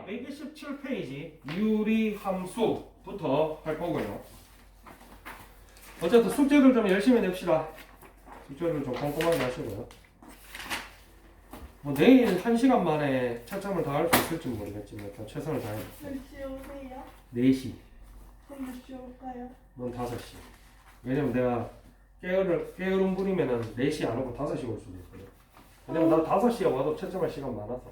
127페이지 유리함수부터 할 거고요. 어쨌든 숙제들 좀 열심히 냅시다. 숙제를 좀 꼼꼼하게 하시고요. 뭐 내일 1시간 만에 채점을 다 할 수 있을지 모르겠지만 일단 최선을 다해볼게요. 몇 시에 오세요? 4시. 그럼 몇 시에 올까요? 넌 5시. 왜냐면 내가 게으름 부리면은 4시 안 오고 5시 올 수도 있거든. 왜냐면 나 5시에 와도 채점할 시간 많아서.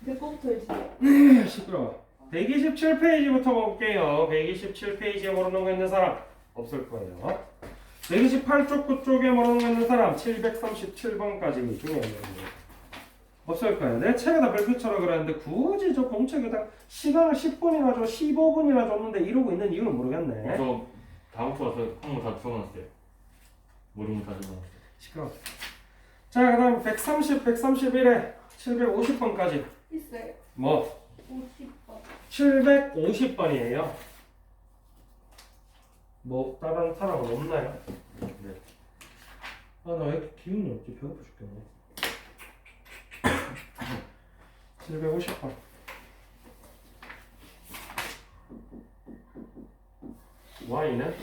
내 거부터 해주세요. 시끄러워. 127페이지부터 볼게요. 127페이지에 모르는 거 있는 사람 없을 거예요. 128쪽 그쪽에 모르는 거 있는 사람 737번까지 중요한 내용이에요. 없을 거예요. 내 책에다 별표처럼 그랬는데 굳이 저 공책에다 시간을 10분이나 줘 15분이나 줬는데 이러고 있는 이유는 모르겠네. 저 다음 주 와서 한번 다 적어놨어요. 모르면 다 적어놨어요. 시끄러워. 자, 그 다음 130, 131에 750번까지 있어요. 뭐? 50번. 750번이에요. 뭐 다른 사람은 없나요? 네. 아, 나 왜 이렇게 기운이 없지? 배고파 죽겠네. 750번. y는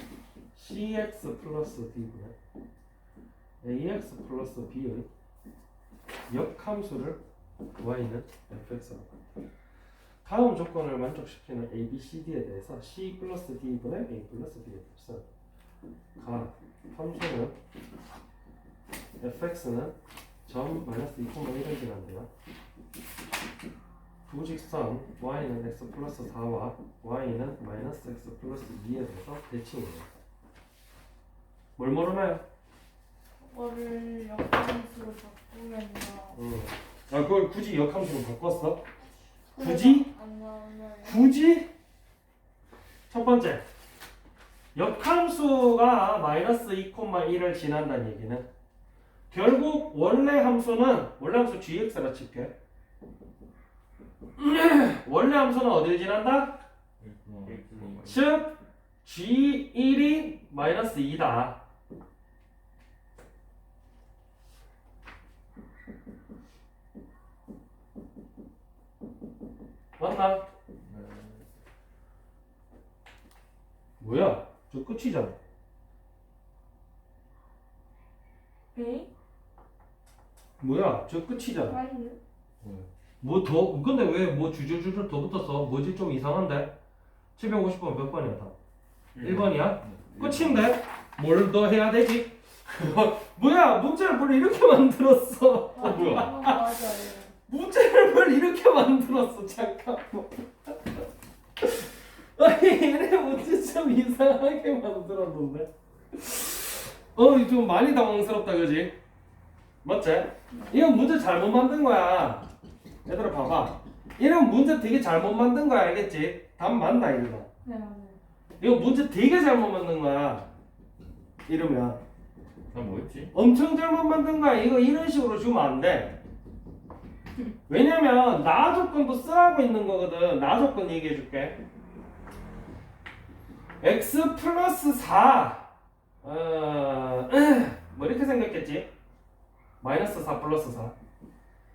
cx 플러스 d분의 ax 플러스 b의 역함수를 y는 fx라고 합니다. 다음 조건을 만족시키는 a, b, c, d에 대해서 c 플러스 d분의 a 플러스 b의 값은 가 함수는 fx는 점 마이너스 2,1을 지난데요. 부직선 y는 x 플러스 4와 y는 마이너스 x 플러스 2에 대해서 대칭이에요. 뭘 모르나요? 그거를 역함수로 바꾸면요. 아, 그걸 굳이 역함수로 바꿨어? 굳이? 안 나오나요? 굳이? 첫 번째, 역함수가 마이너스 2,1을 지난다는 얘기는 결국 원래 함수 gx라 칠게. 원래 함수는 어딜 지난다? 즉 g1이 마이너스 2다. 맞나? 뭐야? 저 끝이잖아. 네? 뭐야? 저 끝이잖아. 아니요. 뭐 더? 근데 왜 뭐 주저주저 더 붙었어? 뭐지 좀 이상한데? 750번 몇 번이야 다? 1번이야? 끝인데? 뭘 더 해야 되지? 뭐야? 문제를 뭘 이렇게 만들었어? 뭐야? 맞아요. 문제를 뭘 이렇게 만들었어? 잠깐만. 아니 얘네 문제 좀 이상하게 만들었는데? 좀 많이 당황스럽다 그지? 맞지? 이건 문제 잘못 만든 거야. 얘들아 봐봐. 이런 문제 되게 잘못 만든 거야 알겠지? 답 맞나 이거? 네, 맞아요. 이거 문제 되게 잘못 만든 거야. 이러면 나 뭐였지? 엄청 잘못 만든 거야. 이거 이런 식으로 주면 안 돼. 왜냐면 나 조건도 쓰라고 있는 거거든. 나 조건 얘기해 줄게. x 플러스 4 뭐 이렇게 생겼겠지? 마이너스 4 플러스 4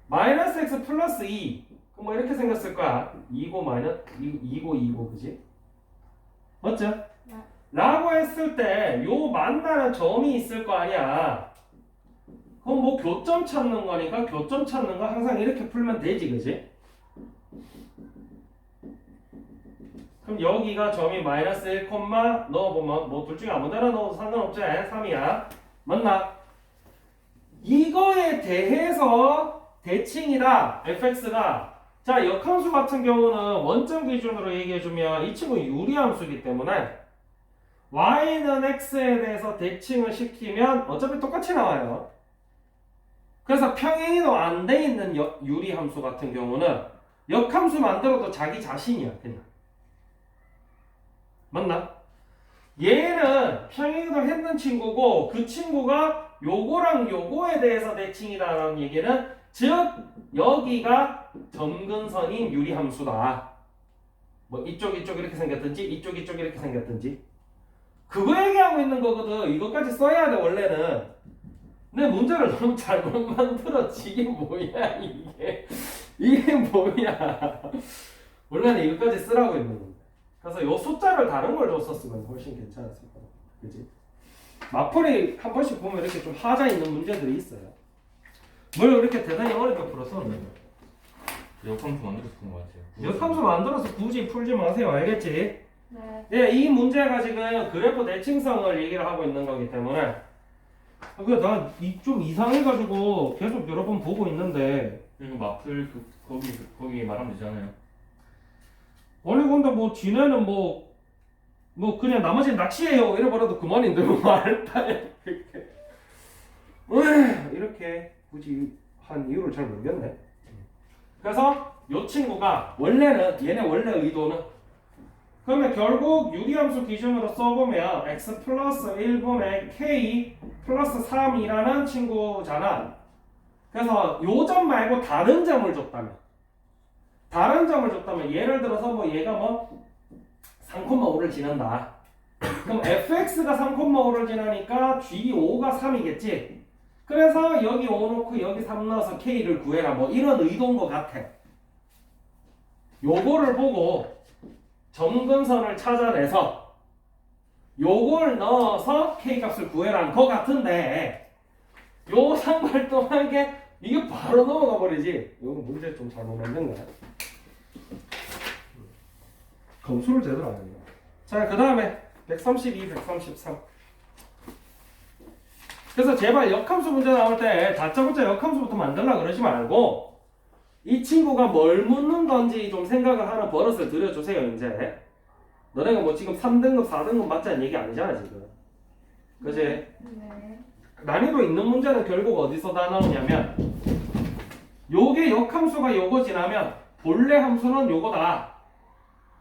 마이너스 x 플러스 2 그럼 뭐 이렇게 생겼을 거야. 2고 마이너스 2고 그지? 맞죠? 네. 라고 했을 때 요 만나는 점이 있을 거 아니야. 그럼 뭐 교점 찾는 거니까 교점 찾는 거 항상 이렇게 풀면 되지 그지? 그럼 여기가 점이 마이너스 1, 넣어보면 뭐 둘 중에 아무 데나 넣어도 상관없지. 3이야. 맞나? 이거에 대해서 대칭이다. fx가. 자, 역함수 같은 경우는 원점 기준으로 얘기해주면 이 친구는 유리함수이기 때문에 y는 x에 대해서 대칭을 시키면 어차피 똑같이 나와요. 그래서 평행이도 안 돼 있는 유리함수 같은 경우는 역함수 만들어도 자기 자신이야 그냥. 맞나? 얘는 평행이도 했는 친구고 그 친구가 요거랑 요거에 대해서 대칭이다라는 얘기는 즉 여기가 점근선인 유리함수다. 뭐 이쪽 이렇게 생겼든지 이쪽 이렇게 생겼든지 그거 얘기하고 있는 거거든. 이것까지 써야 돼 원래는. 내 문제를 너무 잘못 만들었지. 이게 뭐야 이게 뭐야. 원래는 이것까지 쓰라고 했는 건데. 그래서 요 숫자를 다른 걸 줬었으면 훨씬 괜찮았을 거야. 그지? 마플이 한 번씩 보면 이렇게 좀 하자 있는 문제들이 있어요. 뭘 그렇게 대단히 어렵게 풀었었는데. 역함수 만들었던 것 같아요. 역함수 만들어서 굳이 풀지 마세요. 알겠지? 네. 네, 이 문제가 지금 그래프 대칭성을 얘기를 하고 있는 거기 때문에 나좀 이상해가지고 계속 여러 번 보고 있는데 그리고 마플 거기 말하면 되잖아요. 원래 근데 뭐 지네는 뭐 그냥 나머지는 낚시해요 이래버려도 그만인데 뭐 말다 이렇게 굳이 한 이유를 잘 모르겠네. 그래서 요 친구가 얘네 원래 의도는 그러면 결국 유리함수 기준으로 써보면 x 플러스 1분의 k 플러스 3이라는 친구잖아. 그래서 요 점 말고 다른 점을 줬다면 예를 들어서 뭐 얘가 뭐 3,5를 지난다. 그럼 fx가 3,5를 지나니까 g5가 3이겠지. 그래서 여기 5 놓고 여기 3 넣어서 k를 구해라 뭐 이런 의도인 것 같아. 요거를 보고 점근선을 찾아내서 요걸 넣어서 k 값을 구해라는 것 같은데 요 상발동한 게 이게 바로 넘어가 버리지. 이거 문제 좀 잘못 만든 거야. 검수를 제대로 안 했네. 자, 그 다음에 132, 133. 그래서 제발 역함수 문제 나올 때 다짜고짜 역함수부터 만들라 그러지 말고 이 친구가 뭘 묻는던지 좀 생각을 하는 버릇을 들여주세요. 이제 너네가 뭐 지금 3등급, 4등급 맞자는 얘기 아니잖아 지금. 그지? 네. 난이도 있는 문제는 결국 어디서 다 나오냐면 요게 역함수가 요거 지나면 본래 함수는 요거다.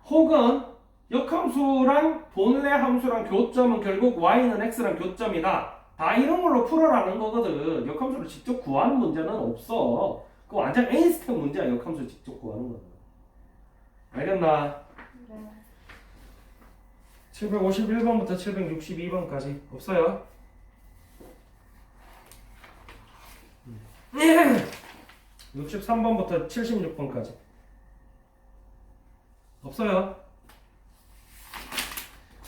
혹은 역함수랑 본래 함수랑 교점은 결국 y는 x랑 교점이다. 다 이런 걸로 풀어라는 거거든. 역함수를 직접 구하는 문제는 없어. 그 완전 A스텝 문제야. 역함수 직접 구하는 거는. 알겠나? 네. 751번부터 762번까지 없어요? 63번부터 76번까지 없어요?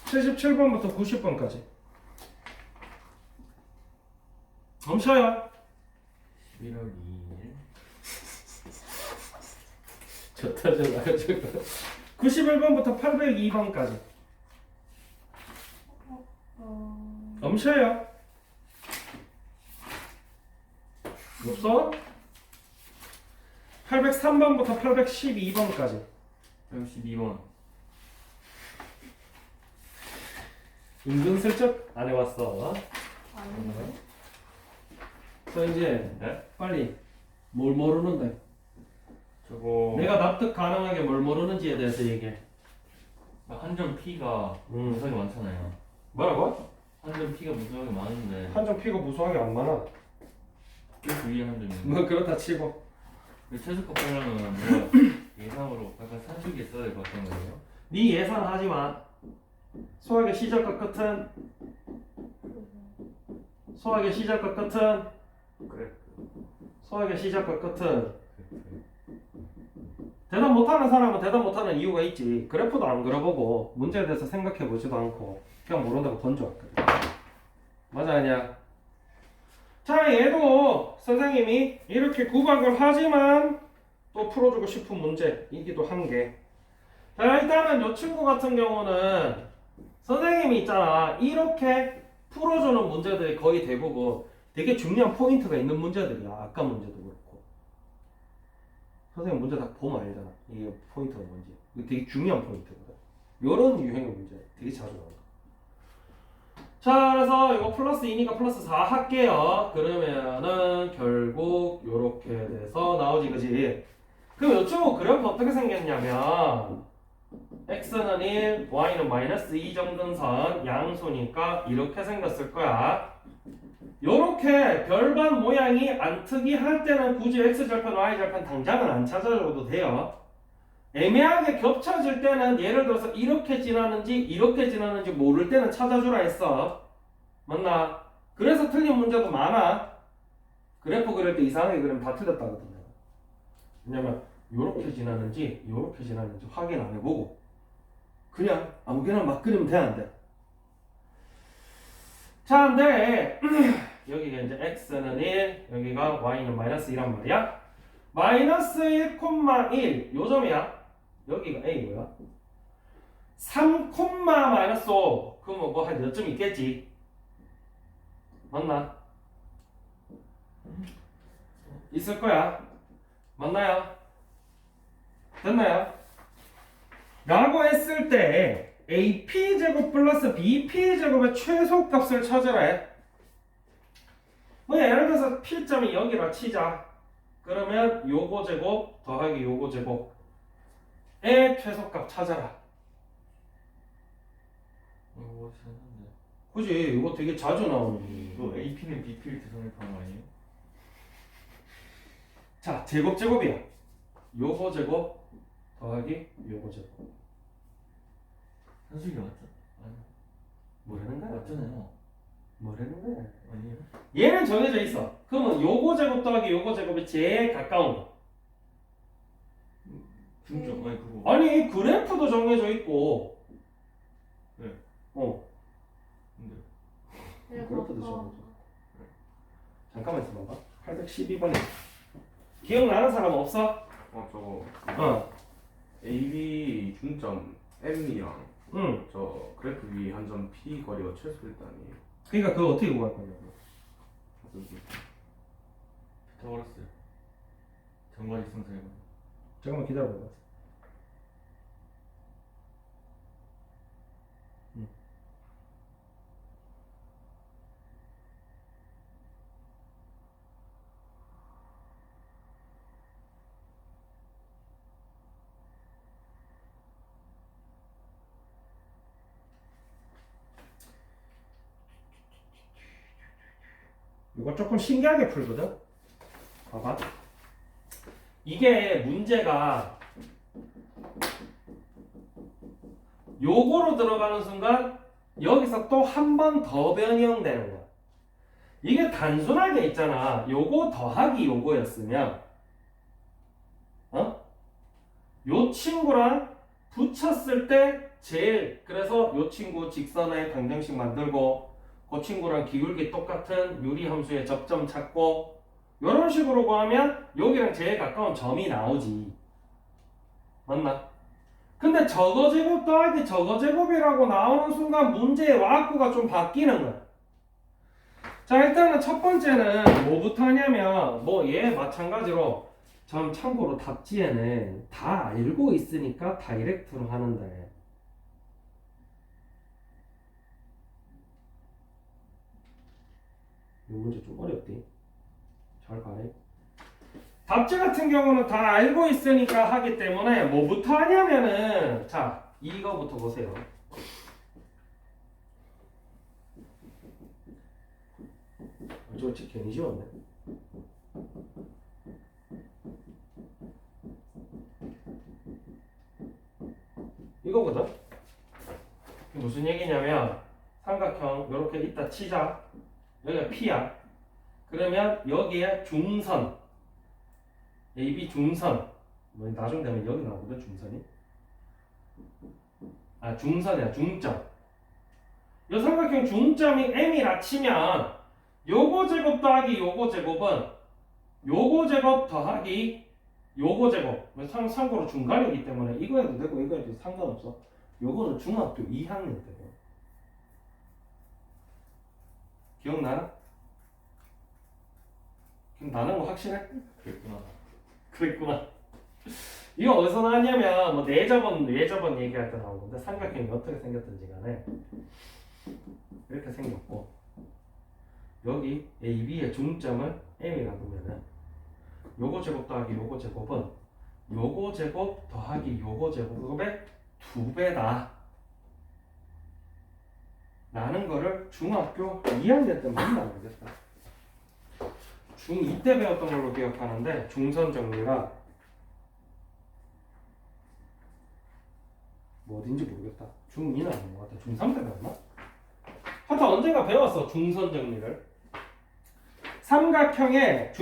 77번부터 90번까지 멈춰요. 11월 2일. 좋다 좋아 저거 91번부터 802번까지 멈춰요. 없어? 803번부터 812번까지 12번. 은근슬쩍 안 해왔어. 아닌데. 그래서 이제 네? 빨리 뭘 모르는데 저거 내가 납득 가능하게 뭘 모르는지에 대해서 얘기해. 한점 P가 무수하게 많잖아요. 뭐라고? 한점 P가 무수하게 많은데 한정 피가 무수하게 안 많아. 그 위에 한 점이. 뭐 그렇다 치고 최소값 하려면 뭔가 예상으로 약간 산식이 있어야 될 것 같은 거예요. 네 예상하지 마. 수학의 시작과 끝은 수학의 시작과 끝은 그래. 수학의 시작과 끝은 대답 못하는 사람은 대답 못하는 이유가 있지. 그래프도 안 그려보고 문제에 대해서 생각해보지도 않고 그냥 모른다고 던져왔거든. 맞아 아니야? 자 얘도 선생님이 이렇게 구박을 하지만 또 풀어주고 싶은 문제이기도 한 게 자 일단은 이 친구 같은 경우는 선생님이 있잖아 이렇게 풀어주는 문제들이 거의 대부분 되게 중요한 포인트가 있는 문제들이야. 아까 문제도 그렇고 선생님 문제 다 보면 알잖아 이게 포인트가 뭔지. 이거 되게 중요한 포인트거든. 이런 유형의 문제 되게 자주 나와. 자 그래서 이거 플러스 2니까 플러스 4 할게요. 그러면은 결국 요렇게 돼서 나오지 그지. 그럼 이쪽 그래프 어떻게 생겼냐면 x는 1, y는 마이너스 2 점근선 양수니까 이렇게 생겼을 거야. 요렇게 별반 모양이 안 특이할 때는 굳이 x절편, y절편 당장은 안 찾아줘도 돼요. 애매하게 겹쳐질 때는 예를 들어서 이렇게 지나는지 모를 때는 찾아주라 했어. 맞나? 그래서 틀린 문제도 많아. 그래프 그릴 때 이상하게 그리면 다 틀렸다거든요. 왜냐면 요렇게 지나는지 요렇게 지나는지 확인 안 해보고 그냥 아무거나 막 그리면 돼 안 돼? 자, 근데 여기가 이제 x는 1, 여기가 y는 마이너스 2란 말이야. 마이너스 1,1 요점이야. 여기가 a고요. 3, 마이너스 5 그럼 뭐 한 몇 점 있겠지? 맞나? 있을 거야. 맞나요? 됐나요? 라고 했을 때 AP제곱 플러스 BP제곱의 최소값을 찾으라 해. 뭐 예를 들어서 P점이 여기라 치자. 그러면 요거 제곱 더하기 요거 제곱의 최소값 찾아라. 이거 찾았는데. 그지? 이거 되게 자주 나오는 이거 AP는 BP를 계산했던 거 아니에요? 자, 제곱이야. 요거 제곱 더하기 요거 제곱. 현수이 맞죠? 아니. 뭐라는 거야? 맞잖아요. 뭐라는 거야? 아니에요? 얘는 정해져 있어. 그러면 요거 제곱 더하기 요거 제곱이 제일 가까운 거. 중점 아니 그거. 아니 그래프도 정해져 있고. 네. 어. 근데 그래프도 정해져 있고. 잠깐만 있어봐. 812번에 기억나는 사람 없어? 저거 어. AB 중점 M이랑 응. 저 그래프 위 한 점 P 거리가 최소일 때 아니에요? 그러니까 그거 어떻게 구할 거냐고. 피타고라스. 정관이 상상해봐. 잠깐만 기다려봐. 이거 조금 신기하게 풀거든. 봐봐. 이게 문제가 요거로 들어가는 순간 여기서 또 한 번 더 변형되는 거야. 이게 단순하게 있잖아. 요거 더하기 요거였으면 요 친구랑 붙였을 때 제일 그래서 요 친구 직선의 방정식 만들고 그 친구랑 기울기 똑같은 유리함수의 접점 찾고 이런 식으로 구하면 여기랑 제일 가까운 점이 나오지. 맞나? 근데 저거 제곱 더하기 저거 제곱이라고 나오는 순간 문제의 와꾸가 좀 바뀌는 거야. 자, 일단은 첫 번째는 뭐부터 하냐면 뭐 얘 마찬가지로 참 참고로 답지에는 다 알고 있으니까 다이렉트로 하는데 이 문제 좀 어렵디? 잘 가네. 답지 같은 경우는 다 알고 있으니까 하기 때문에 뭐부터 하냐면은 자 이거부터 보세요. 저거 진짜 괜히 지웠네. 이거거든? 이게 무슨 얘기냐면 삼각형 이렇게 있다 치자. 여기가 P야. 그러면 여기에 중선 AB 중선 뭐 나중 되면 여기 나오거든 중선이. 아 중선이야 중점. 이 삼각형 중점이 M이라 치면 요거 제곱 더하기 요거 제곱은 요거 제곱 더하기 요거 제곱 참고로 중간이기 때문에 이거 해도 되고 이거 해도 상관없어. 요거는 중학교 2학년 때고 기억나? 그럼 나는 거 확실해? 그랬구나. 그랬구나. 이거 어디서 나왔냐면 뭐 내저번 얘기할 때 나온 건데 삼각형이 어떻게 생겼든지 간에 이렇게 생겼고 여기 AB의 중점을 M이라고 하면은 요거 제곱 더하기 요거 제곱은 요거 제곱 더하기 요거 제곱의 2배다 라는 거를 중학교 2학년 때 맨날 알겠다. 중2 때 배웠던 걸로 기억하는데 중선 정리가 뭐 어딘지 모르겠다. 중2는 아닌 것 같아. 중3 때 배웠나? 하여튼 언젠가 배웠어 중선 정리를. 삼각형의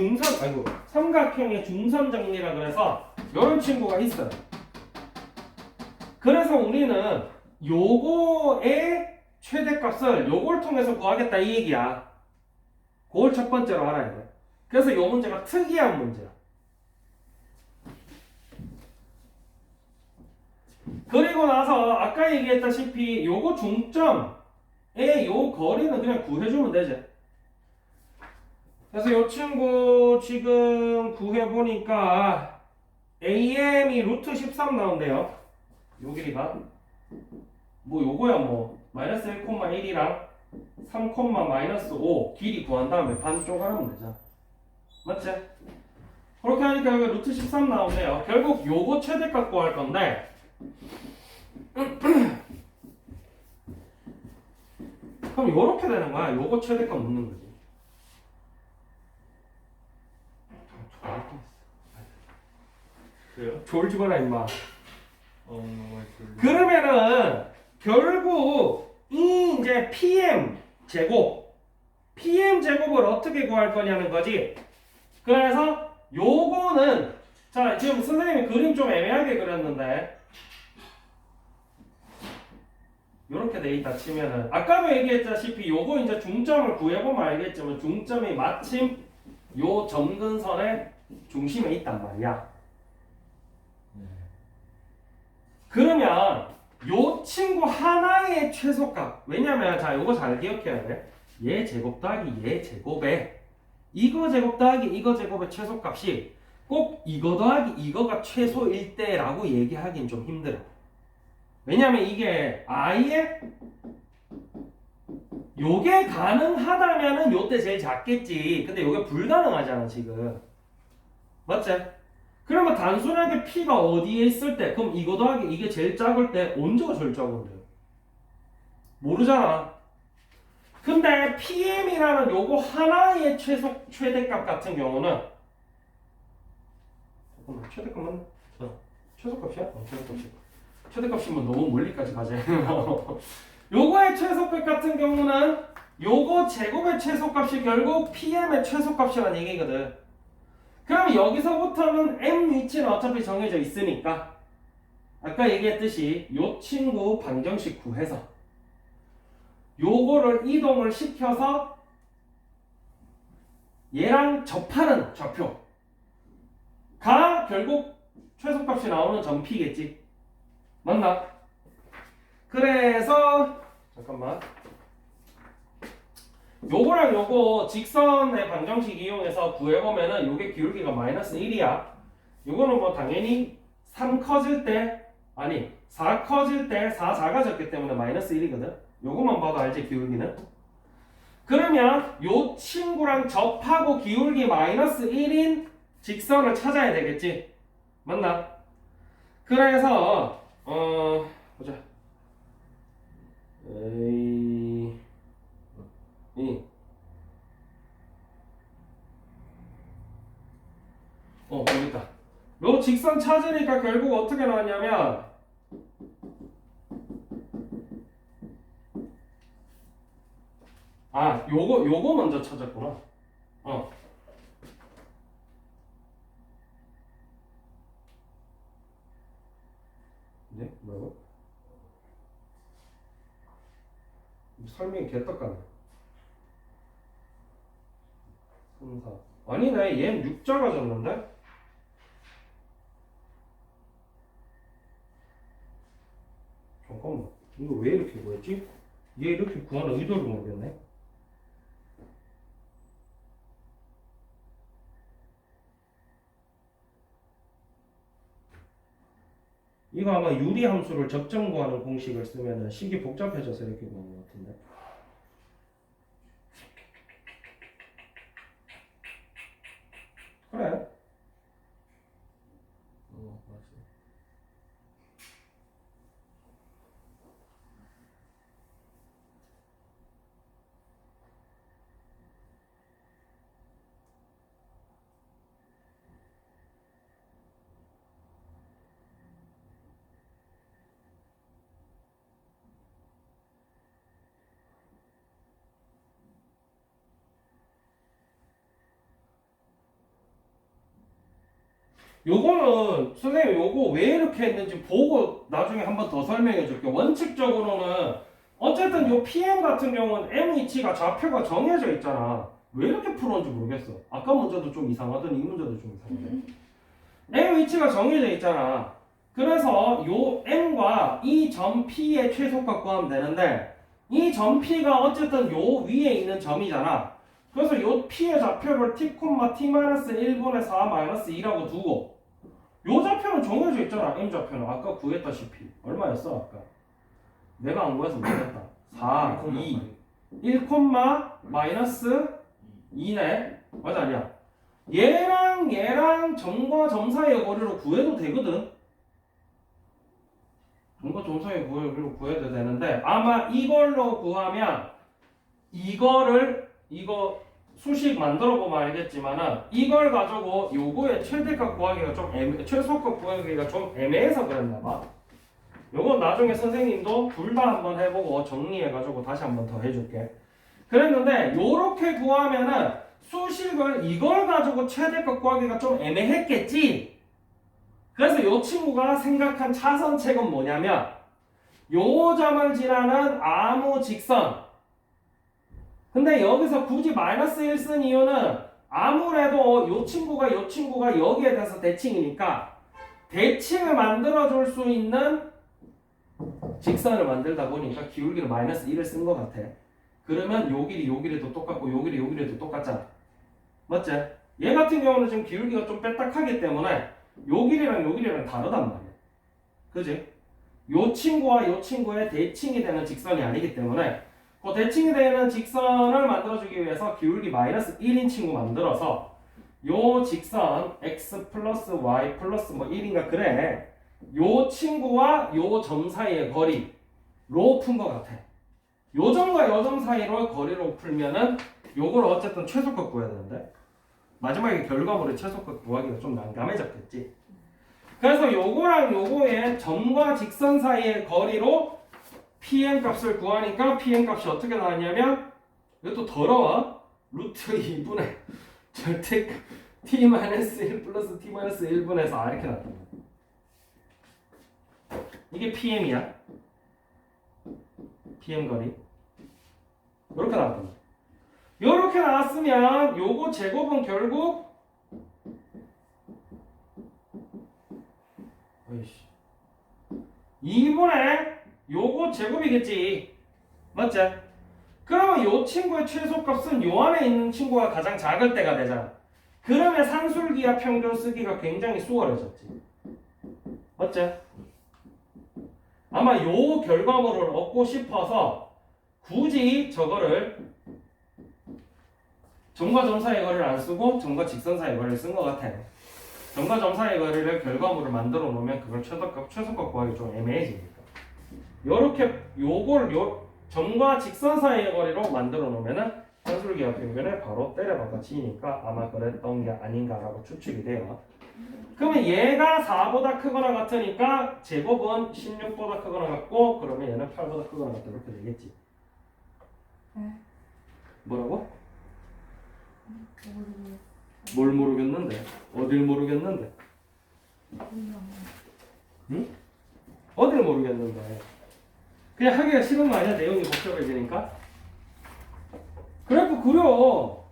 중선 정리라 그래서 이런 친구가 있어요. 그래서 우리는 요거의 최대값을 요걸 통해서 구하겠다 이 얘기야. 그걸 첫 번째로 알아야 돼. 그래서 요 문제가 특이한 문제야. 그리고 나서 아까 얘기했다시피 요거 중점의 요 거리는 그냥 구해주면 되지. 그래서 요 친구 지금 구해보니까 AM이 루트 13 나온대요. 요 길이가 뭐 요거야 뭐 마이너스 1,1이랑 3, 마이너스 5 길이 구한 다음에 반 쪼가르면 되잖아. 맞지? 그렇게 하니까 여기 루트 13 나오네요. 결국 요거 최대값 구할 건데 그럼 요렇게 되는 거야. 요거 최대값 묻는 거지. 그래요? 졸지 마라 임마. 정말 그러면은 결국 이 이제 PM 제곱을 어떻게 구할 거냐는 거지. 그래서 요거는 자 지금 선생님이 그림 좀 애매하게 그렸는데 요렇게 돼 있다 치면은 아까도 얘기했다시피 요거 이제 중점을 구해보면 알겠지만 중점이 마침 요 점근선의 중심에 있단 말이야. 그러면 요 친구 하나의 최소값 왜냐면 자 요거 잘 기억해야 돼. 얘 제곱 더하기 얘 제곱에 이거 제곱 더하기 이거 제곱의 최소값이 꼭 이거 더하기 이거가 최소일 때라고 얘기하긴 좀 힘들어. 왜냐면 이게 아예 요게 가능하다면은 요때 제일 작겠지. 근데 요게 불가능하잖아 지금. 맞지? 그러면 단순하게 P가 어디에 있을 때 그럼 이거 더하기 이게 제일 작을 때 언제가 제일 작은데? 모르잖아. 근데 PM이라는 요거 하나의 최대값 같은 경우는 잠깐만 최대값만 최소값이야? 최소값이야. 최대값이면 너무 멀리까지 가지. 요거의 최소값 같은 경우는 요거 제곱의 최소값이 결국 PM의 최소값이라는 얘기거든. 그럼 여기서부터는 M 위치는 어차피 정해져 있으니까 아까 얘기했듯이 요 친구 방정식 구해서 요거를 이동을 시켜서 얘랑 접하는 좌표가 결국 최소값이 나오는 점피겠지. 맞나? 그래서 잠깐만 요거랑 요거 직선의 방정식 이용해서 구해보면은 요게 기울기가 마이너스 1이야. 요거는 뭐 당연히 3 커질 때 아니 4 커질 때 4 작아졌기 때문에 마이너스 1이거든. 요거만 봐도 알지 기울기는. 그러면 요 친구랑 접하고 기울기 마이너스 1인 직선을 찾아야 되겠지. 맞나? 그래서 보자. 여기 있다. 요 직선 찾으니까 결국 어떻게 나왔냐면 요거 먼저 찾았구나. 네? 뭐라고? 설명이 개떡같네. 3, 4 아니네 얘는 6 작아졌는데? 잠깐만 이거 왜 이렇게 구했지? 얘 이렇게 구하는 의도를 모르겠네. 이거 아마 유리함수를 적정 구하는 공식을 쓰면은 식이 복잡해져서 이렇게 구한 것 같은데. 그래. 맞아. 요거는 선생님 요거 왜 이렇게 했는지 보고 나중에 한 번 더 설명해 줄게요. 원칙적으로는 어쨌든 요 PM 같은 경우는 M 위치가 좌표가 정해져 있잖아. 왜 이렇게 풀었는지 모르겠어. 아까 문제도 좀 이상하더니 이 문제도 좀 이상하네. M 위치가 정해져 있잖아. 그래서 요 M과 이 점 P의 최소값 구하면 되는데 이 점 P가 어쨌든 요 위에 있는 점이잖아. 그래서 요 P의 좌표를 T, T-1분의 4-2라고 두고 요 좌표는 정해져 있잖아. M 좌표는 아까 구했다시피 얼마였어 아까? 내가 안 구해서 모르겠다. 4, 2, 1, 마이너스 2네. 맞아 아니야? 얘랑 점과 점 사이의 거리로 구해도 되거든. 점과 점 사이의 거리로 구해도 되는데 아마 이걸로 구하면 이거 수식 만들어 보면 알겠지만은 이걸 가지고 요거의 최대값 구하기가 좀 최소값 구하기가 좀 애매해서 그랬나 봐. 요건 나중에 선생님도 둘 다 한번 해보고 정리해가지고 다시 한번 더 해줄게. 그랬는데 요렇게 구하면은 수식을 이걸 가지고 최대값 구하기가 좀 애매했겠지. 그래서 요 친구가 생각한 차선책은 뭐냐면 요 점을 지나는 아무 직선. 근데 여기서 굳이 마이너스 1 쓴 이유는 아무래도 요 친구가 여기에 대해서 대칭이니까 대칭을 만들어줄 수 있는 직선을 만들다 보니까 기울기를 마이너스 1을 쓴 것 같아. 그러면 요 길이도 똑같고 요 길이도 똑같잖아. 맞지? 얘 같은 경우는 지금 기울기가 좀 빼딱하기 때문에 요 길이랑 다르단 말이야. 그지? 요 친구와 요 친구의 대칭이 되는 직선이 아니기 때문에 그 대칭이 되는 직선을 만들어주기 위해서 기울기 마이너스 1인 친구 만들어서 요 직선 x 플러스 y 플러스 뭐 1인가 그래. 요 친구와 요 점 사이의 거리로 푼 것 같아. 요 점과 요 점 사이로 거리로 풀면은 요걸 어쨌든 최소값 구해야 되는데 마지막에 결과물의 최소값 구하기가 좀 난감해졌겠지. 그래서 요거랑 요거의 점과 직선 사이의 거리로 PM 값을 구하니까 PM 값이 어떻게 나왔냐면 이것도 더러워. 루트 2분의 절대 T-1 플러스 T-1분의 4 이렇게 나왔단 말이야. 이게 PM이야. PM 거리. 이렇게 나왔단 말이야. 이렇게 나왔으면 요거 제곱은 결국 어이씨 2분의 요거 제곱이겠지. 맞지? 그러면 요 친구의 최소값은 요 안에 있는 친구가 가장 작을 때가 되잖아. 그러면 산술기하 평균 쓰기가 굉장히 수월해졌지. 맞지? 아마 요 결과물을 얻고 싶어서 굳이 저거를 점과 점 사이의 거리를 안 쓰고 점과 직선 사이의 거리를 쓴 것 같아. 점과 점 사이의 거리를 결과물을 만들어 놓으면 그걸 최소값 구하기 좀 애매해지니까. 요렇게 요걸 점과 직선 사이의 거리로 만들어 놓으면은 산술기하 평균을 바로 때려박아 지니까 아마 그랬던 게 아닌가라고 추측이 돼요. 그러면 얘가 4보다 크거나 같으니까 제곱은 16보다 크거나 같고 그러면 얘는 8보다 크거나 같다 이렇게 되겠지. 네. 뭐라고? 모르겠어요. 뭘 모르겠는데? 어딜 모르겠는데? 응? 어딜 모르겠는데? 그냥 하기가 싫은 거 아니야? 내용이 복잡해지니까? 그래프 그려.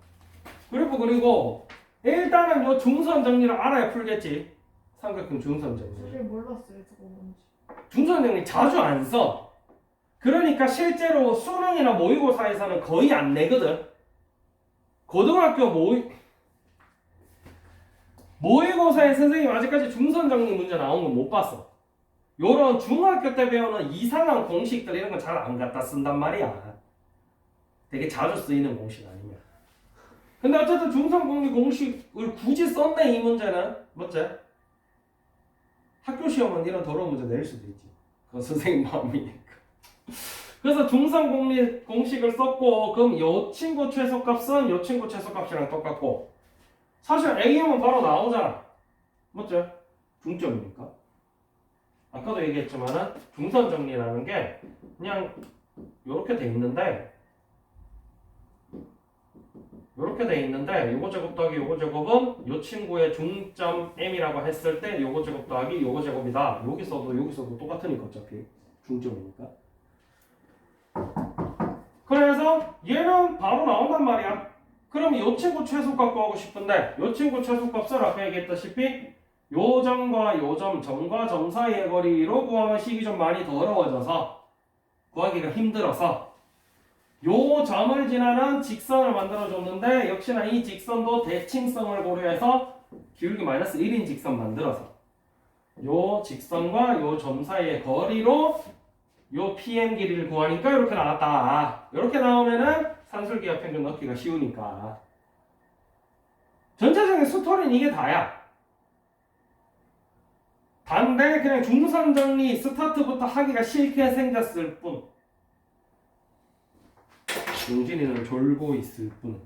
그래프 그리고 일단은 요 중선 정리를 알아야 풀겠지. 삼각형 중선 정리. 사실 몰랐어요 저거 뭔지. 중선 정리 자주 안 써. 그러니까 실제로 수능이나 모의고사에서는 거의 안 내거든. 고등학교 모의고사에 선생님 아직까지 중선 정리 문제 나온 건 못 봤어. 요런 중학교 때 배우는 이상한 공식들 이런 건 잘 안 갖다 쓴단 말이야. 되게 자주 쓰이는 공식 아니면. 근데 어쨌든 중선공리 공식을 굳이 썼네 이 문제는. 맞지? 학교 시험은 이런 더러운 문제 내릴 수도 있지. 그건 선생님 마음이니까. 그래서 중선공리 공식을 썼고 그럼 요 친구 최소값은 요 친구 최소값이랑 똑같고 사실 A형은 바로 나오잖아. 맞지? 중점이니까. 아까도 얘기했지만은 중선 정리라는 게 그냥 요렇게 돼 있는데 이렇게 돼 있는데 요거 제곱 더하기 요거 제곱은 요 친구의 중점 m이라고 했을 때 요거 제곱 더하기 요거 제곱이다. 여기서도 똑같으니까 어차피 중점이니까. 그래서 얘는 바로 나온단 말이야. 그럼 요 친구 최소값 구하고 싶은데 요 친구 최소값을 아까 얘기했다시피 요 점과 요 점과 점 사이의 거리로 구하면 식이 좀 많이 더 어려워져서 구하기가 힘들어서 요 점을 지나는 직선을 만들어줬는데 역시나 이 직선도 대칭성을 고려해서 기울기 마이너스 1인 직선 만들어서 요 직선과 요 점 사이의 거리로 요 PM 길이를 구하니까 이렇게 나왔다. 이렇게 나오면은 산술기하 평균 넣기가 쉬우니까. 전체적인 스토리는 이게 다야. 반대 그냥 중선 정리 스타트부터 하기가 싫게 생겼을 뿐. 용진이는 졸고 있을 뿐.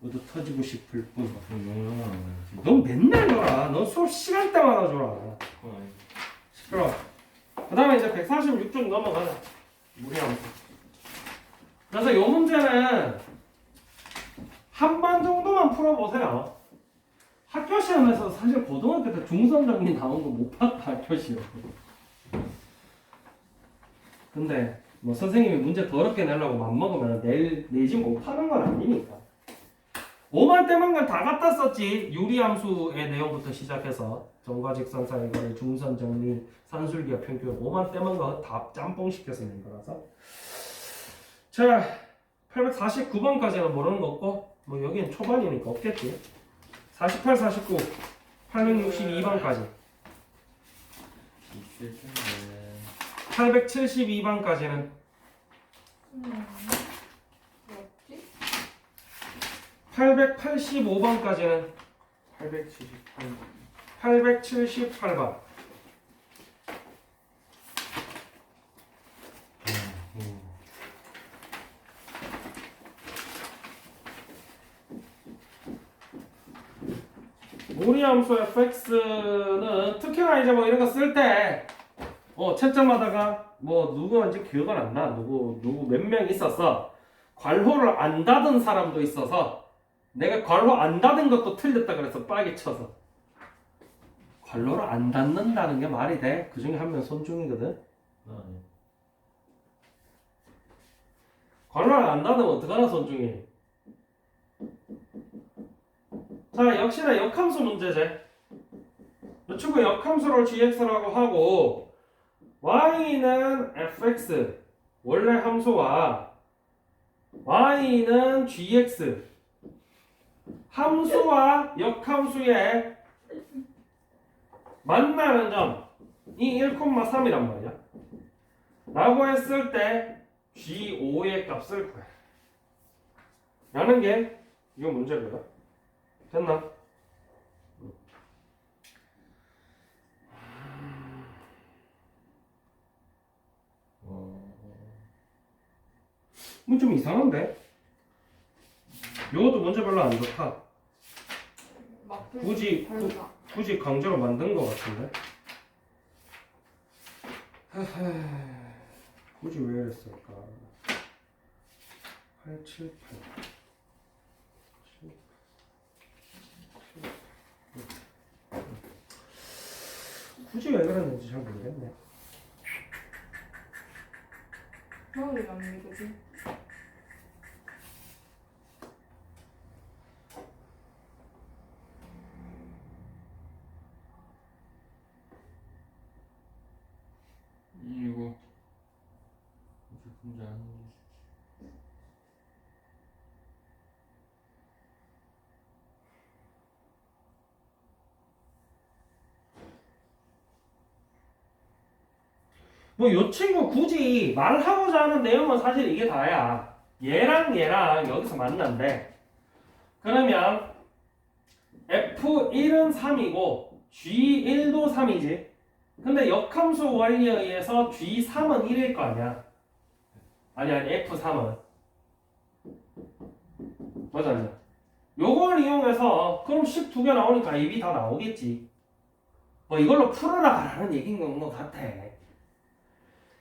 너도 터지고 싶을 뿐. 영어는 안 해요. 넌 맨날 줘라. 넌 수업 시간대마다 줘라. 그건 아니지. 시끄러워. 그 다음에 이제 146쪽 넘어가자. 무리하면서. 그래서 요 문제는 한 번 정도만 풀어보세요. 학교 시험에서 사실 고등학교 때 중선 정리 나온 거 못 봤다, 학교 시험. 근데 뭐 선생님이 문제 더럽게 내려고 맘먹으면 내지 못하는 건 아니니까. 5만 때만 건 다 갖다 썼지. 유리함수의 내용부터 시작해서 점과 직선 사이의 거리, 중선 정리, 산술기하 평균 5만 때만 건 다 짬뽕 시켜서 낸 거라서. 자, 849번까지는 모르는 거 없고 뭐 여기는 초반이니까 없겠지. 48, 49, 862번까지. 있을 텐데. 872번까지는 뭐였지? 885번까지는 878. 878번. 무리함수 fx는 특히나 이제 뭐 이런 거 쓸 때 채점하다가 뭐 누구인지 기억은 안 나. 누구 몇 명 있었어. 괄호를 안 닫은 사람도 있어서 내가 괄호 안 닫은 것도 틀렸다 그래서 빠개 쳐서 괄호를 안 닫는다는 게 말이 돼? 그 중에 한 명 손중이거든. 아니. 괄호를 안 닫으면 어떡하나 손중이. 자, 역시나 역함수 문제제. 이 친구 역함수를 gx라고 하고 y는 fx 원래 함수와 y는 gx 함수와 역함수의 만나는 점이 1,3이란 말이야. 라고 했을 때 g5의 값을 구해. 라는 게 이거 문제거든. 됐나? 뭐 좀 이상한데? 이것도 문제 별로 안 좋다. 굳이 별로다. 굳이 강제로 만든 것 같은데? 굳이 왜 이랬을까? 8, 7, 8 굳이 왜 그랬는지 잘 모르겠네. 너왜 안 믿으지? 이거 이제 문제 아닌데. 뭐 요 친구 굳이 말하고자 하는 내용은 사실 이게 다야. 얘랑 여기서 만난대. 그러면 F1은 3이고 G1도 3이지. 근데 역함수 원리에 의해서 G3은 1일 거 아니야. 아니 F3은. 맞아. 요걸 이용해서 그럼 12개 나오니까 AB 다 나오겠지. 뭐 이걸로 풀어라라는 얘기인 것 같아.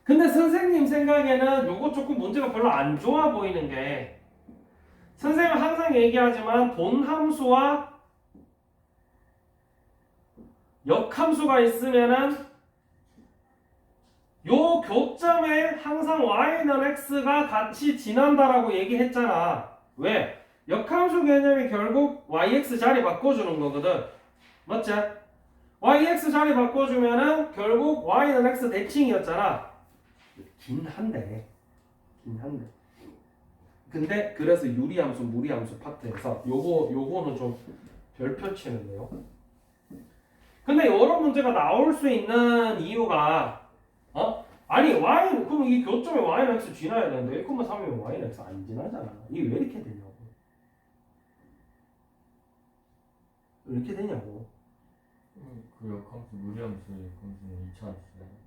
근데 선생님 생각에는 요거 조금 문제가 별로 안 좋아 보이는 게 선생님은 항상 얘기하지만 본함수와 역함수가 있으면은 요 교점에 항상 y는 x가 같이 지난다라고 얘기했잖아. 왜? 역함수 개념이 결국 yx 자리 바꿔주는 거거든. 맞지? yx 자리 바꿔주면은 결국 y는 x 대칭이었잖아. 긴 한데. 근데 그래서 유리함수, 무리함수 파트에서 요거는 좀 별표 치는데요. 근데 이런 문제가 나올 수 있는 이유가 아니 y 그럼 이 교점에 y는 x 지나야 되는데 1,3이면 y는 x 안 지나잖아. 이게 왜 이렇게 되냐고. 왜 이렇게 되냐고. 그 역함수 무리함수 역함수는 2차 함수잖아요.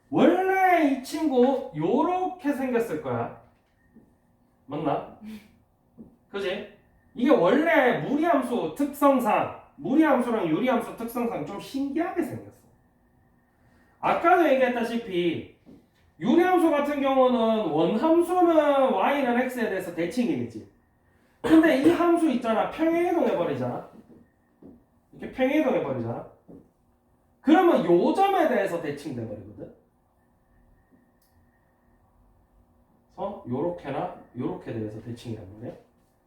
원래 이 친구 요렇게 생겼을 거야. 맞나? 그지? 이게 원래 무리함수 특성상 무리함수랑 유리함수 특성상 좀 신기하게 생겼어. 아까도 얘기했다시피 유리함수 같은 경우는 원함수는 y는 x에 대해서 대칭이겠지. 근데 이 함수 있잖아. 평행이동해버리잖아. 이렇게 평행이동해버리잖아. 그러면 요 점에 대해서 대칭돼버리거든. 그래서 요렇게나 요렇게 대해서 대칭이란 말이야.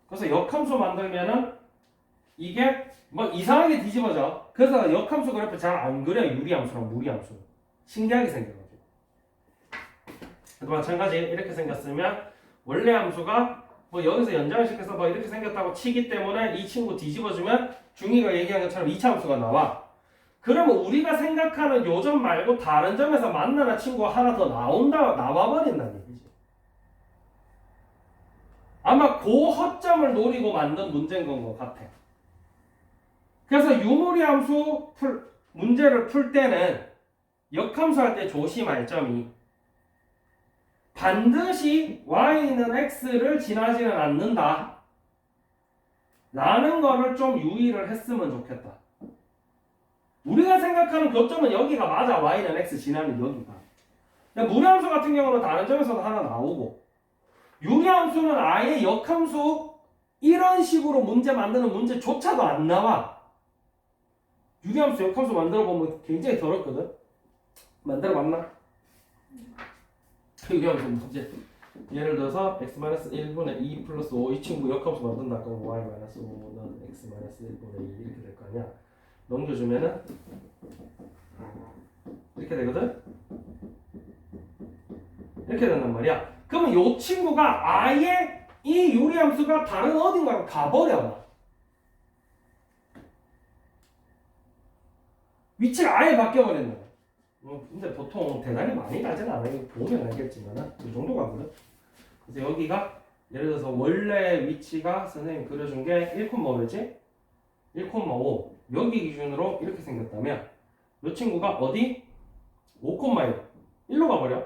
그래서 역함수 만들면은 이게 막 이상하게 뒤집어져. 그래서 역함수 그래프 잘 안 그려. 유리함수랑 무리함수. 신기하게 생겨가지고. 또 마찬가지 이렇게 생겼으면 원래 함수가 뭐 여기서 연장을 시켜서 뭐 이렇게 생겼다고 치기 때문에 이 친구 뒤집어주면 중이가 얘기한 것처럼 2차 함수가 나와. 그러면 우리가 생각하는 요 점 말고 다른 점에서 만나는 친구가 하나 더 나와버린다는 얘기지. 아마 그 허점을 노리고 만든 문제인 것 같아. 그래서 유무리 함수 문제를 풀 때는 역함수 할 때 조심할 점이 반드시 y는 x를 지나지는 않는다 라는 거를 좀 유의를 했으면 좋겠다. 우리가 생각하는 교점은 여기가 맞아. y는 x 지나는 여기가. 무리함수 같은 경우는 다른 점에서도 하나 나오고 유리함수는 아예 역함수 이런 식으로 문제 만드는 문제조차도 안 나와. 유리함수 역함수 만들어 보면 굉장히 더럽거든. 만들어 봤나? 유리함수 문제 예를 들어서 x-1분의 2 플러스 5 이 친구 역함수 만든다. 그럼 y-5는 x-1분의 2 이렇게 될 거 아니야. 넘겨주면은 이렇게 되거든. 이렇게 된단 말이야. 그러면 이 친구가 아예 이 유리함수가 다른 어딘가로 가버려. 위치가 아예 바뀌어버린다. 근데 보통 대단히 많이 가진 않아요. 보면 알겠지만 그 정도 가거든. 그래서 여기가 예를 들어서 원래 위치가 선생님 그려준 게 1,5였지? 1,5 여기 기준으로 이렇게 생겼다면 이 친구가 어디? 5,1 1로 가버려.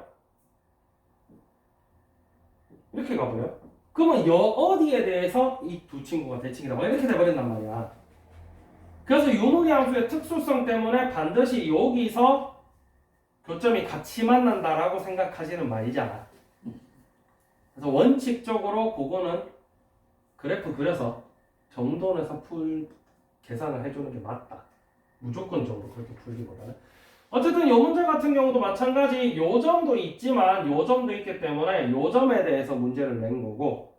이렇게 가버려. 그러면 어디에 대해서 이 두 친구가 대칭이다. 뭐 이렇게 돼버린단 말이야. 그래서 유무리 함수의 특수성 때문에 반드시 여기서 교점이 같이 만난다라고 생각하시는 말이잖아. 그래서 원칙적으로 그거는 그래프 그려서 정돈해서 계산을 해주는 게 맞다. 무조건적으로 그렇게 풀기보다는. 어쨌든 이 문제 같은 경우도 마찬가지 요 점도 있지만 요 점도 있기 때문에 요 점에 대해서 문제를 낸 거고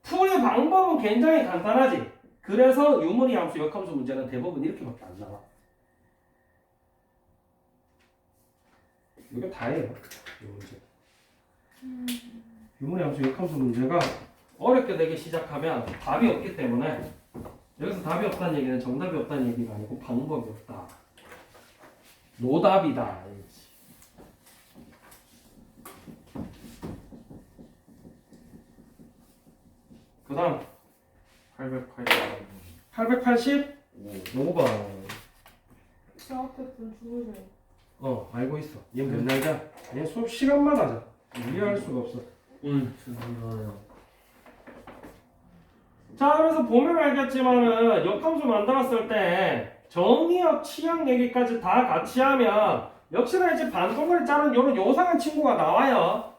풀이 방법은 굉장히 간단하지. 그래서 유무리 함수 역함수 문제는 대부분 이렇게밖에 안 나와. 이게 다예요. 이 문제. 유무리 함수 역함수 문제가 어렵게 되기 시작하면 답이 없기 때문에 여기서 답이 없다는 얘기는 정답이 없다는 얘기가 아니고 방법이 없다. 노답이다. 그 다음 885번. 수학했던 주부들. 알고 있어. 얘 맨날 자. 얘 수업 시간마다 자. 이해할 수가 없어. 죄송해요. 자, 그래서 보면 알겠지만은 역함수 만들었을 때 정의역, 취약 얘기까지 다 같이 하면 역시나 이제 반동을 짜는 요런 요상한 친구가 나와요.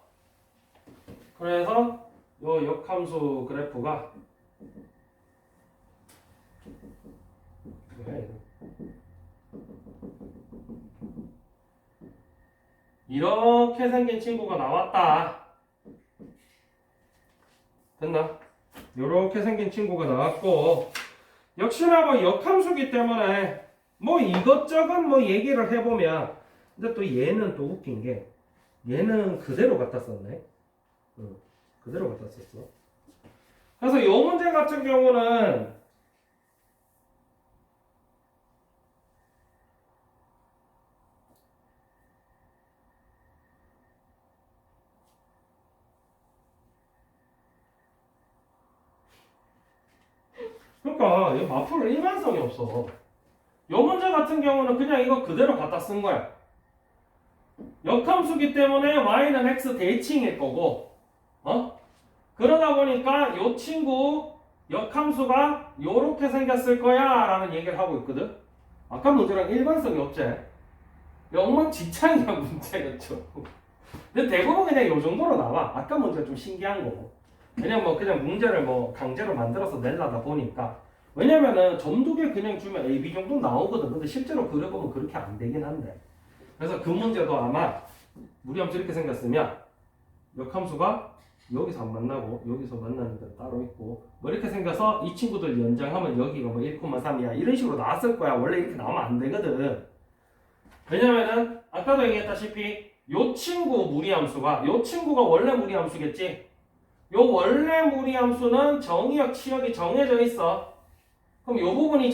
그래서 요 역함수 그래프가 이렇게 생긴 친구가 나왔다. 됐나? 이렇게 생긴 친구가 나왔고, 역시나 뭐 역함수기 때문에 뭐 이것저것 뭐 얘기를 해보면, 근데 또 얘는 또 웃긴 게 얘는 그대로 갖다 썼네. 그대로 갖다 썼어. 그래서 이 문제 같은 경우는 그러니까 이 마풀 일관성이 없어. 이 문제 같은 경우는 그냥 이거 그대로 갖다 쓴 거야. 역함수기 때문에 y는 x 대칭일 거고, 그러다 보니까 이 친구 역함수가 요렇게 생겼을 거야 라는 얘기를 하고 있거든. 아까 문제랑 일관성이 없지. 엉망진창이야 문제겠죠. 근데 대부분 그냥 요 정도로 나와. 아까 문제가 좀 신기한 거고. 그냥 문제를 강제로 만들어서 내려다 보니까. 왜냐면은 점두개 그냥 주면 A, B 정도 나오거든. 근데 실제로 그려보면 그렇게 안 되긴 한데. 그래서 그 문제도 아마 무리함수 이렇게 생겼으면 역함수가 여기서 안 만나고 여기서 만나는 데 따로 있고 뭐 이렇게 생겨서 이 친구들 연장하면 여기가 뭐 1,3이야 이런 식으로 나왔을 거야. 원래 이렇게 나오면 안 되거든. 왜냐면은 아까도 얘기했다시피 요 친구 무리함수가 요 친구가 원래 무리함수겠지. 요 원래 무리함수는 정의역, 치역이 정해져 있어. 그럼 요 부분이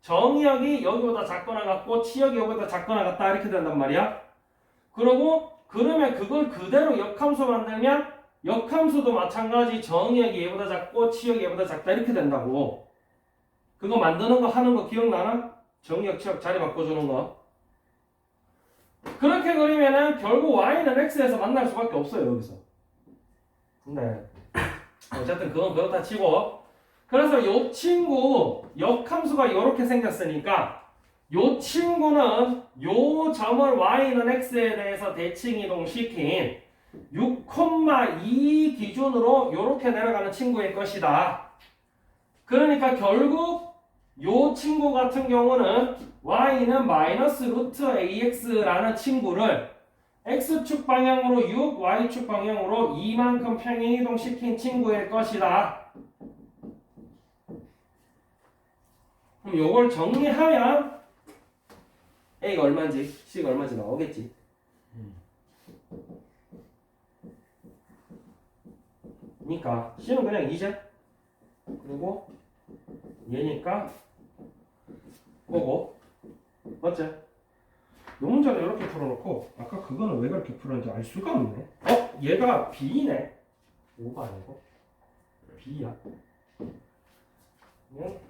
정의역이 여기보다 작거나 같고 치역이 여기보다 작거나 같다 이렇게 된단 말이야. 그러면 그걸 그대로 역함수 만들면 역함수도 마찬가지 정의역이 얘보다 작고 치역이 얘보다 작다 이렇게 된다고. 그거 만드는 거 하는 거 기억나나? 정의역, 치역 자리 바꿔주는 거. 그렇게 그리면은 결국 y는 x에서 만날 수밖에 없어요 여기서. 근데 어쨌든 그건 그렇다 치고, 그래서 요 친구 역함수가 이렇게 생겼으니까 요 친구는 요 점을 y는 x에 대해서 대칭 이동시킨 6,2 기준으로 이렇게 내려가는 친구일 것이다. 그러니까 결국 요 친구 같은 경우는 y는 마이너스 루트 ax라는 친구를 x축 방향으로 6, y축 방향으로 2만큼 평행 이동시킨 친구일 것이다. 그럼 요걸 정리하면 a가 얼마인지 c가 얼마인지 나오겠지. 그러니까 c는 그냥 2제 그리고 얘니까 그거고 맞지? 이 문제는 이렇게 풀어놓고 아까 그거는 왜 그렇게 풀었는지 알 수가 없네. 얘가 b네. 5가 아니고 b야. 네?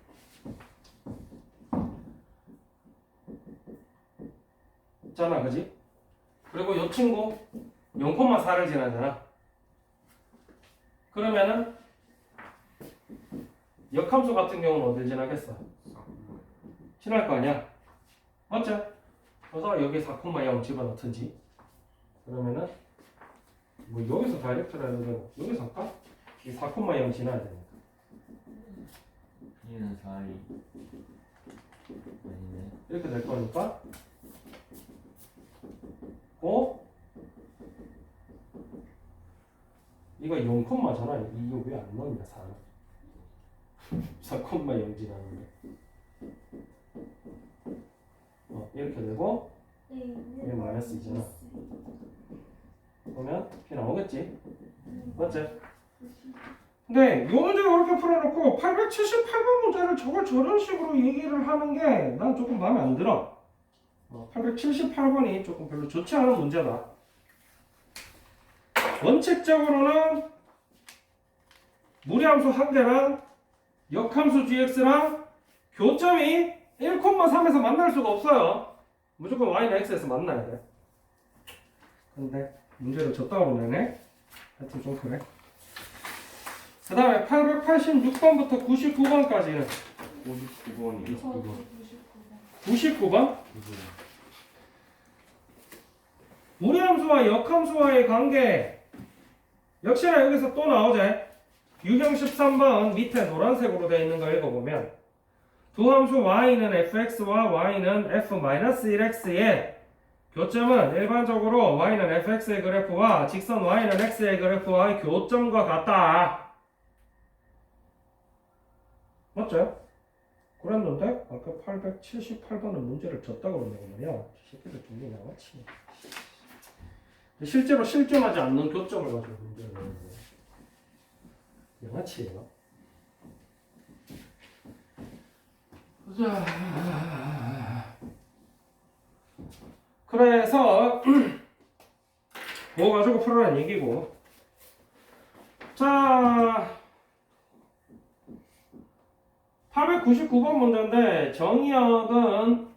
있잖아, 그지? 그리고 이 친구 0,4를 지나잖아. 그러면은 역함수 같은 경우는 어딜 지나겠어? 지날 거 아니야? 맞죠? 그래서 여기 4,0 집어넣든지 그러면은 뭐 여기서 다이렉트로 해도 되고 여기서 할까? 이 4,0 지나야 되니까 B는 4이 아니네. 이렇게 될 거니까 이거 0,잖아. 이거 왜 안 넣냐 4 4,0 지나는데 이렇게 되고 얘 마이너스 2잖아. 그러면 P 나오겠지? 맞지? 근데 이 문제를 이렇게 풀어놓고 878번 문제를 저런 식으로 얘기를 하는 게 난 조금 마음에 안 들어. 878번이 조금 별로 좋지 않은 문제다. 원칙적으로는 무리함수 한 개랑 역함수 gx랑 교점이 1,3에서 만날 수가 없어요. 무조건 y는 x에서 만나야 돼. 근데 문제를 줬다고 내네. 하여튼 좀 그래. 그 다음에 886번부터 99번까지는 59번이 99번? 무리함수와 역함수와의 관계 역시나 여기서 또 나오죠. 유형 13번 밑에 노란색으로 되어 있는 거 읽어보면 두 함수 y는 fx와 y는 f-1x의 교점은 일반적으로 y는 fx의 그래프와 직선 y는 x의 그래프와의 교점과 같다. 맞죠? 그랬는데 아까 878번은 문제를 졌다고 그러는 말이야. 새끼들 중에 나왔지. 실제로 실존하지 않는 교점을 가지고 문제를 내는 거예요. 양아치예요. 그래서 뭐 가지고 풀어라는 얘기고. 자, 899번 문제인데 정의역은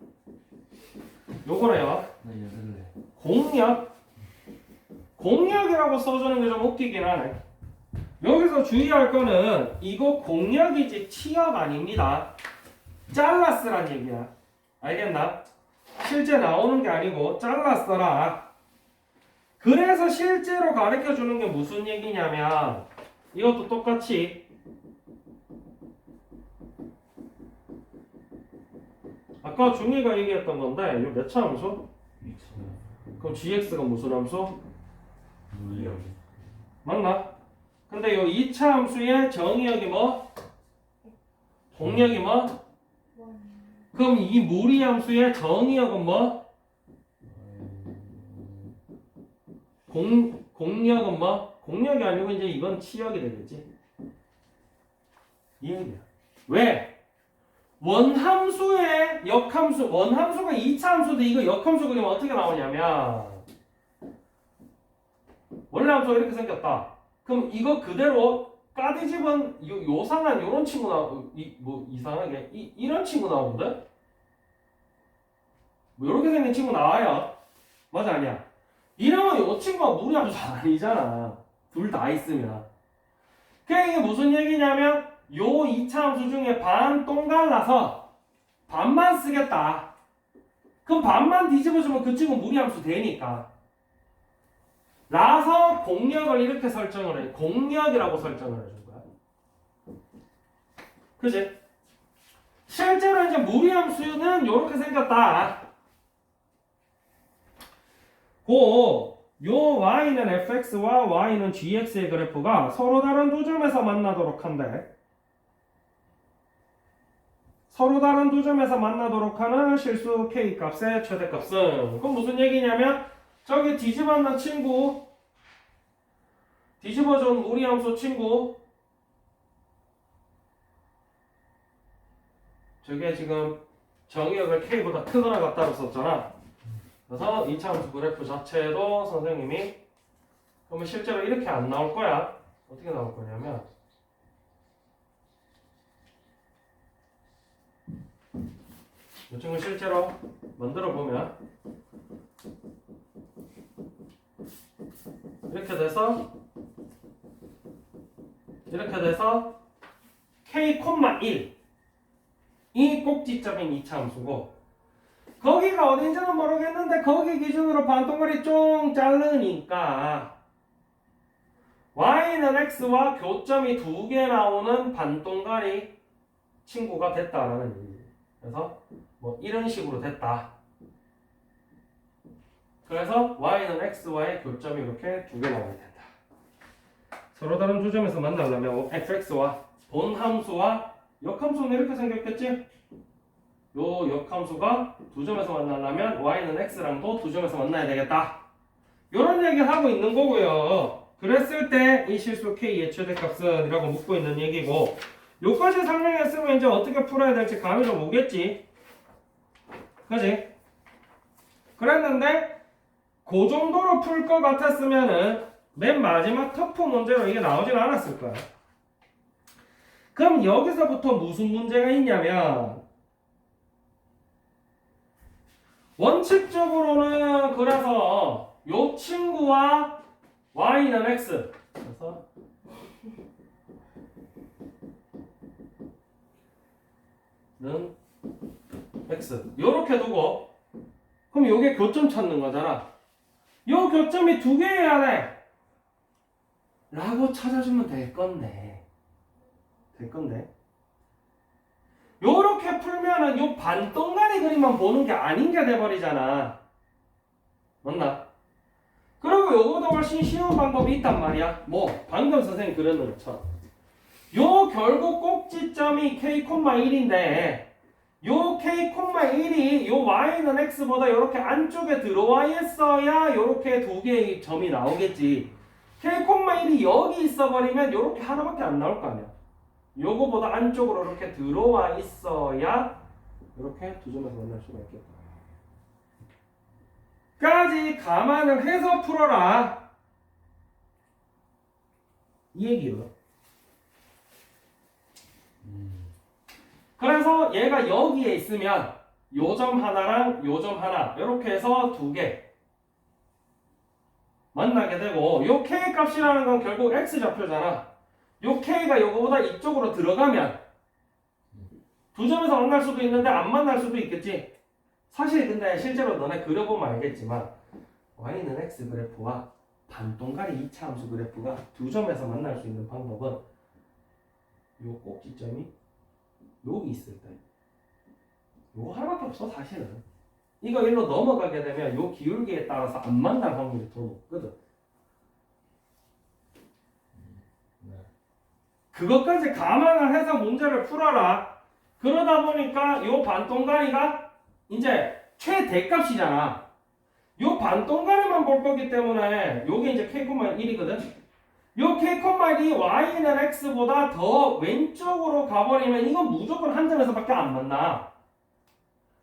요거래요. 나 이럴래. 공역이라고 써주는 게 좀 웃기긴 하네. 여기서 주의할 거는 이거 공역이지 치역 아닙니다. 잘랐으란 얘기야. 알겠나? 실제 나오는 게 아니고 잘랐어라. 그래서 실제로 가르쳐 주는 게 무슨 얘기냐면 이것도 똑같이 아까 중위가 얘기했던 건데 이거 몇 차 함수? 그럼 gx가 무슨 함수? 물리학. 맞나? 근데 이 2차 함수의 정의역이 뭐? 공역이 뭐? 그럼 이 무리 함수의 정의역은 뭐? 공역은 뭐? 공역이 아니고 이제 이건 치역이 되겠지. 이 얘기야. 왜? 원함수의 역함수, 원함수가 2차 함수인데 이거 역함수 그리면 어떻게 나오냐면 원래 함수가 이렇게 생겼다. 그럼 이거 그대로 까뒤집은 요상한 요런 친구 뭐 이상하게 이런 친구 나오거든? 뭐 요렇게 생긴 친구 나와요. 맞아 아니야? 이러면 요 친구가 무리함수 아니잖아. 둘 다 있으면. 그냥 이게 무슨 얘기냐면 요 2차 함수 중에 반 똥갈라서 반만 쓰겠다. 그럼 반만 뒤집어주면 그 친구 무리함수 되니까. 라서 공역을 이렇게 설정을 해. 공역이라고 설정을 해준 거야. 그지? 실제로 이제 무리함수는 이렇게 생겼다. 요 y는 fx와 y는 gx의 그래프가 서로 다른 두 점에서 만나도록 한대. 서로 다른 두 점에서 만나도록 하는 실수 k 값의 최대값은 그건 무슨 얘기냐면 저기 뒤집어놓은 친구 뒤집어준 무리함수 친구 저게 지금 정의역을 k보다 크거나 같다고 썼잖아. 그래서 2차 함수 그래프 자체도 선생님이 그러면 실제로 이렇게 안 나올 거야. 어떻게 나올 거냐면 이 친구 실제로 만들어 보면 이렇게 돼서 k,1 이 꼭지점인 2차 함수고 거기가 어딘지는 모르겠는데 거기 기준으로 반동거리 쫑 자르니까 y는 x와 교점이 두 개 나오는 반동거리 친구가 됐다라는 얘기예요. 그래서 뭐 이런 식으로 됐다. 그래서 y는 x와의 교점이 이렇게 두 개 나오게 된다. 서로 다른 두 점에서 만나려면 fx와 본함수와 역함수는 이렇게 생겼겠지? 요 역함수가 두 점에서 만나려면 y는 x랑도 두 점에서 만나야 되겠다. 요런 얘기를 하고 있는 거고요. 그랬을 때 이 실수 k의 최대값은 이라고 묻고 있는 얘기고 요까지 설명했으면 이제 어떻게 풀어야 될지 감이 좀 오겠지. 그지? 그랬는데 그 정도로 풀 것 같았으면은 맨 마지막 터프 문제로 이게 나오진 않았을 거야. 그럼 여기서부터 무슨 문제가 있냐면 원칙적으로는 그래서 요 친구와 y는 x 그래서 는 x 요렇게 두고 그럼 요게 교점 찾는 거잖아. 요 교점이 두 개여야 돼. 라고 찾아주면 될 건데 요렇게 풀면은 요 반동가리 그림만 보는 게 아닌 게 돼버리잖아. 맞나? 그리고 요거도 훨씬 쉬운 방법이 있단 말이야. 뭐 방금 선생님 그려놓은 것처럼 요 결국 꼭지점이 k,1인데 요 k,1이 요 y는 x보다 요렇게 안쪽에 들어와 있어야 요렇게 두 개의 점이 나오겠지. k,1이 여기 있어버리면 요렇게 하나밖에 안 나올 거 아니야. 요거보다 안쪽으로 이렇게 들어와 있어야 이렇게 두 점에서 만날 수가 있겠다. 까지 감안을 해서 풀어라. 이 얘기요. 그래서 얘가 여기에 있으면 요 점 하나랑 요 점 하나 이렇게 해서 두 개 만나게 되고 요 k 값이라는 건 결국 x 좌표잖아. 요 k가 요거보다 이쪽으로 들어가면 두 점에서 만날 수도 있는데 안 만날 수도 있겠지. 사실 근데 실제로 너네 그려보면 알겠지만 y는 x 그래프와 반동가리 2차 함수 그래프가 두 점에서 만날 수 있는 방법은 요 꼭지점이 여기 있을 때 요거 하나밖에 없어 사실은. 이거 일로 넘어가게 되면 요 기울기에 따라서 안 만날 확률이 더 높거든. 그것까지 감안을 해서 문제를 풀어라. 그러다 보니까 요 반동가리가 이제 최대값이잖아. 요 반동가리만 볼 거기 때문에 요게 이제 k,1이거든. 요 k,1이 y는 x보다 더 왼쪽으로 가버리면 이건 무조건 한 점에서밖에 안 만나.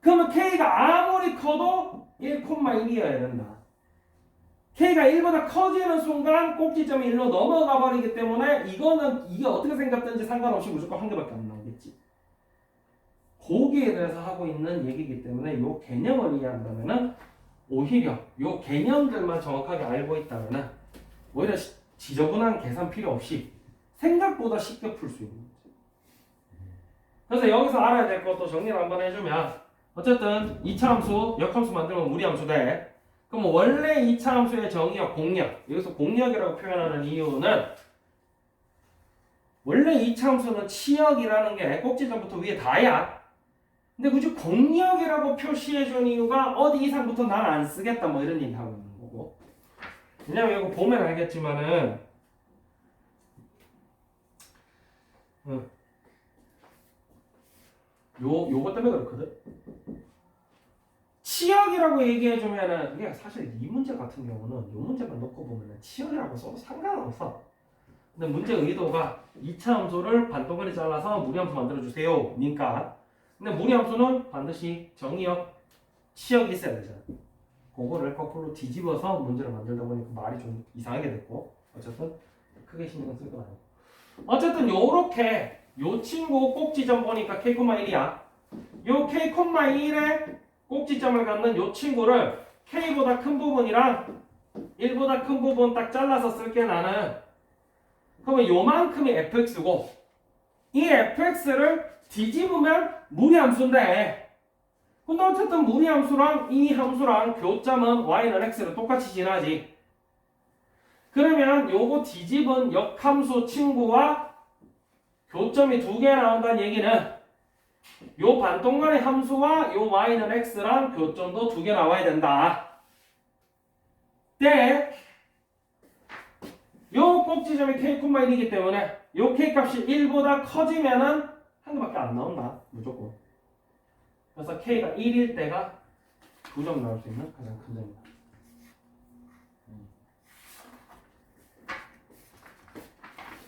그러면 k가 아무리 커도 1,1이어야 된다. k가 1보다 커지는 순간 꼭지점이 1로 넘어가 버리기 때문에 이거는 이게 어떻게 생겼든지 상관없이 무조건 한 개밖에 안 나오겠지. 거기에 대해서 하고 있는 얘기이기 때문에 요 개념을 이해한다면은 오히려 요 개념들만 정확하게 알고 있다면은 오히려 지저분한 계산 필요 없이 생각보다 쉽게 풀 수 있는 거지. 그래서 여기서 알아야 될 것도 정리를 한번 해주면 어쨌든 2차 함수, 역함수 만들면 무리함수 돼. 그럼 원래 2차 함수의 정의역, 공역. 여기서 공역이라고 표현하는 이유는 원래 2차 함수는 치역이라는 게 꼭지점부터 위에 다야. 근데 굳이 공역이라고 표시해준 이유가 어디 이상부터 난 안 쓰겠다 뭐 이런 얘기 하고 있는 거고. 왜냐면 이거 보면 알겠지만은 요거 때문에 그렇거든. 치역이라고 얘기해주면은 이게 사실 이 문제 같은 경우는 요 문제만 놓고 보면은 치역이라고 써도 상관없어. 근데 문제 의도가 2차 함수를 반동가리 잘라서 무리함수 만들어주세요 니까. 근데 무리함수는 반드시 정의역, 치역이 있어야 되잖아. 그거를 거꾸로 뒤집어서 문제를 만들다 보니까 말이 좀 이상하게 됐고 어쨌든 크게 신경 쓸 건 아니고 어쨌든 요렇게 요 친구 꼭지점 보니까 k,1이야. 요 k,1의 꼭지점을 갖는 요 친구를 k보다 큰 부분이랑 1보다 큰 부분 딱 잘라서 쓸게 나는. 그러면 요만큼이 fx고 이 fx를 뒤집으면 무리함수인데 근데 어쨌든 무리함수랑 이 함수랑 교점은 y는 x를 똑같이 지나지. 그러면 요거 뒤집은 역함수 친구와 교점이 두 개 나온다는 얘기는 요 반동간의 함수와 요 y는 x랑 교점도 두 개 나와야 된다. 때 요 꼭지점이 k,1이기 때문에 요 k 값이 1보다 커지면은 한 개밖에 안 나온다. 무조건. 그래서 k가 1일 때가 2점 나올 수 있는 가장 큰 점이다.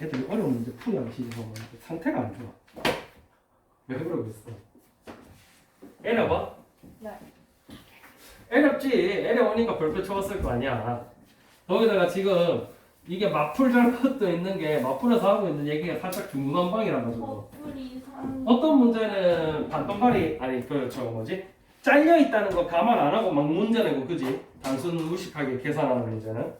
애들이 어려운 문제 풀이 안 치지 보면 상태가 안 좋아. 왜 그러겠어? 애려봐? 네. 애렵지. 애려오니까 별표 쳐왔을 거 아니야. 거기다가 지금 이게 마풀 잘못도 있는 게 마풀에서 하고 있는 얘기가 살짝 중구난방이라 가지고 커플이 상. 어떤 문제는 반동발이 아니 저 뭐지 잘려 있다는 거 감안 안 하고 막 문제 내고 그지 단순 무식하게 계산하는 문제는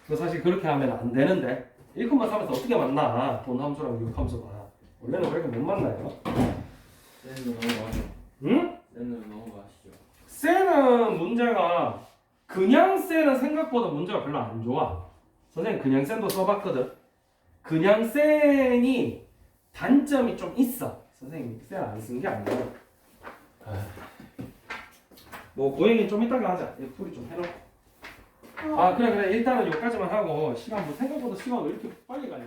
그 사실 그렇게 하면 안 되는데 1,3에서 어떻게 만나 본 함수랑 6 함수가 원래는 그렇게 못 만나요. 쌤으로 넘어가시죠. 응? 쌤으로 넘어가시죠. 쌤은 문제가 그냥 쌤은 생각보다 문제가 별로 안 좋아. 선생님 그냥 쌤도 써봤거든. 그냥 센이 단점이 좀 있어. 선생님 센 안 쓴 게 아니라. 뭐 고행이 좀 이따가 하자. 얘 풀이 좀 해놓고. 아 그래 일단은 여기까지만 하고 시간 뭐 생각보다 시간 왜 이렇게 빨리 가냐?